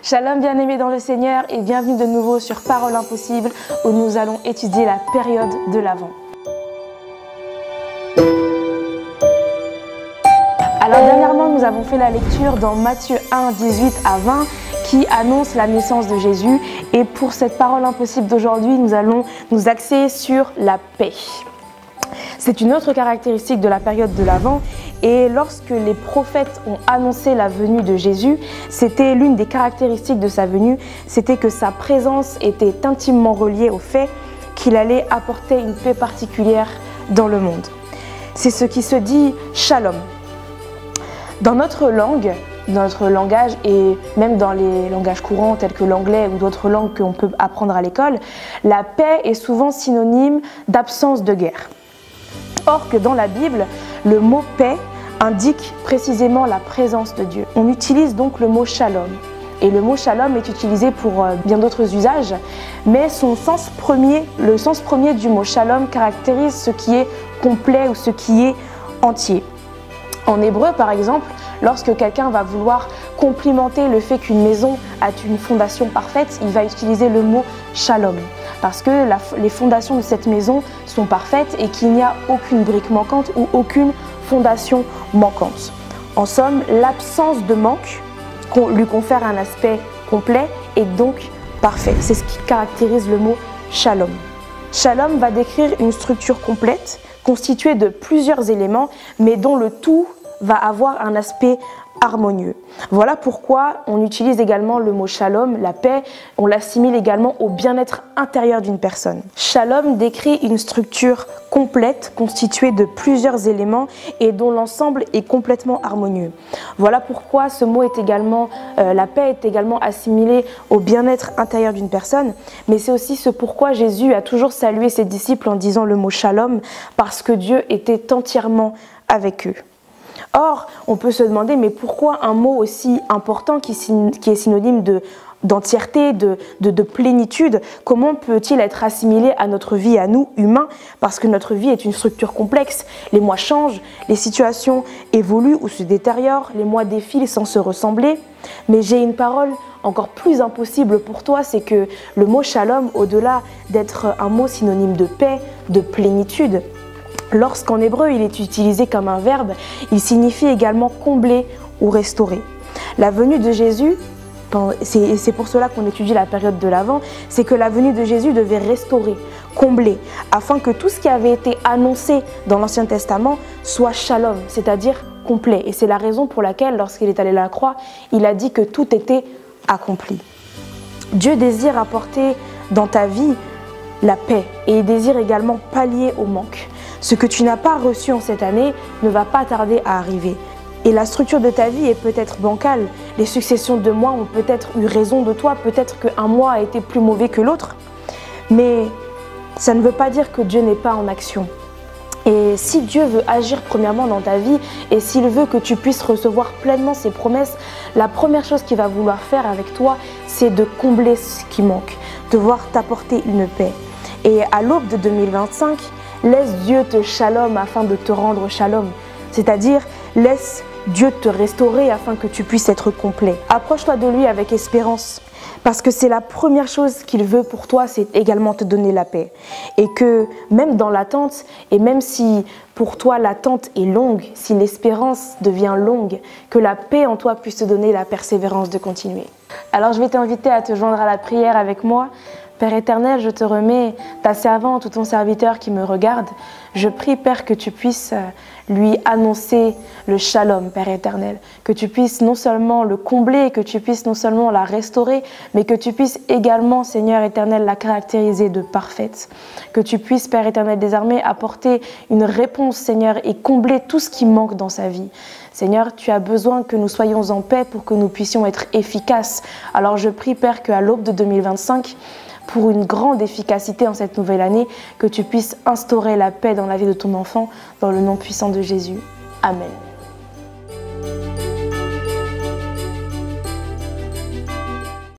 Shalom bien-aimés dans le Seigneur et bienvenue de nouveau sur Parole Impossible où nous allons étudier la période de l'Avent. Alors dernièrement, nous avons fait la lecture dans Matthieu 1, 18 à 20 qui annonce la naissance de Jésus. Et pour cette Parole Impossible d'aujourd'hui, nous allons nous axer sur la paix. C'est une autre caractéristique de la période de l'Avent et lorsque les prophètes ont annoncé la venue de Jésus, c'était l'une des caractéristiques de sa venue, c'était que sa présence était intimement reliée au fait qu'il allait apporter une paix particulière dans le monde. C'est ce qui se dit Shalom. Dans notre langue, dans notre langage et même dans les langages courants tels que l'anglais ou d'autres langues qu'on peut apprendre à l'école, la paix est souvent synonyme d'absence de guerre. Or que dans la Bible, le mot paix indique précisément la présence de Dieu. On utilise donc le mot shalom. Et le mot shalom est utilisé pour bien d'autres usages, mais le sens premier du mot shalom caractérise ce qui est complet ou ce qui est entier. En hébreu, par exemple, lorsque quelqu'un va vouloir complimenter le fait qu'une maison a une fondation parfaite, il va utiliser le mot shalom. Parce que les fondations de cette maison sont parfaites et qu'il n'y a aucune brique manquante ou aucune fondation manquante. En somme, l'absence de manque lui confère un aspect complet et donc parfait. C'est ce qui caractérise le mot shalom. Shalom va décrire une structure complète constituée de plusieurs éléments, mais dont le tout va avoir un aspect harmonieux. Voilà pourquoi on utilise également le mot shalom, la paix, on l'assimile également au bien-être intérieur d'une personne. Shalom décrit une structure complète constituée de plusieurs éléments et dont l'ensemble est complètement harmonieux. Voilà pourquoi ce mot est également, la paix est également assimilée au bien-être intérieur d'une personne, mais c'est aussi ce pourquoi Jésus a toujours salué ses disciples en disant le mot shalom, parce que Dieu était entièrement avec eux. Or, on peut se demander, mais pourquoi un mot aussi important qui est synonyme d'entièreté, de plénitude, comment peut-il être assimilé à notre vie, à nous, humains? Parce que notre vie est une structure complexe. Les mois changent, les situations évoluent ou se détériorent, les mois défilent sans se ressembler. Mais j'ai une parole encore plus impossible pour toi, c'est que le mot shalom, au-delà d'être un mot synonyme de paix, de plénitude, lorsqu'en hébreu il est utilisé comme un verbe, il signifie également combler ou restaurer. La venue de Jésus, c'est pour cela qu'on étudie la période de l'Avent, c'est que la venue de Jésus devait restaurer, combler, afin que tout ce qui avait été annoncé dans l'Ancien Testament soit shalom, c'est-à-dire complet. Et c'est la raison pour laquelle, lorsqu'il est allé à la croix, il a dit que tout était accompli. Dieu désire apporter dans ta vie la paix et il désire également pallier au manque. Ce que tu n'as pas reçu en cette année ne va pas tarder à arriver. Et la structure de ta vie est peut-être bancale. Les successions de mois ont peut-être eu raison de toi. Peut-être qu'un mois a été plus mauvais que l'autre. Mais ça ne veut pas dire que Dieu n'est pas en action. Et si Dieu veut agir premièrement dans ta vie et s'il veut que tu puisses recevoir pleinement ses promesses, la première chose qu'il va vouloir faire avec toi, c'est de combler ce qui manque, de voir t'apporter une paix. Et à l'aube de 2025, laisse Dieu te shalom afin de te rendre shalom. C'est-à-dire, laisse Dieu te restaurer afin que tu puisses être complet. Approche-toi de lui avec espérance. Parce que c'est la première chose qu'il veut pour toi, c'est également te donner la paix. Et que même dans l'attente, et même si pour toi l'attente est longue, si l'espérance devient longue, que la paix en toi puisse te donner la persévérance de continuer. Alors je vais t'inviter à te joindre à la prière avec moi. Père éternel, je te remets ta servante ou ton serviteur qui me regarde. Je prie, Père, que tu puisses lui annoncer le shalom, Père éternel. Que tu puisses non seulement le combler, que tu puisses non seulement la restaurer, mais que tu puisses également, Seigneur éternel, la caractériser de parfaite. Que tu puisses, Père éternel des armées, apporter une réponse, Seigneur, et combler tout ce qui manque dans sa vie. Seigneur, tu as besoin que nous soyons en paix pour que nous puissions être efficaces. Alors je prie, Père, qu'à l'aube de 2025, pour une grande efficacité en cette nouvelle année, que tu puisses instaurer la paix dans la vie de ton enfant, dans le nom puissant de Jésus. Amen.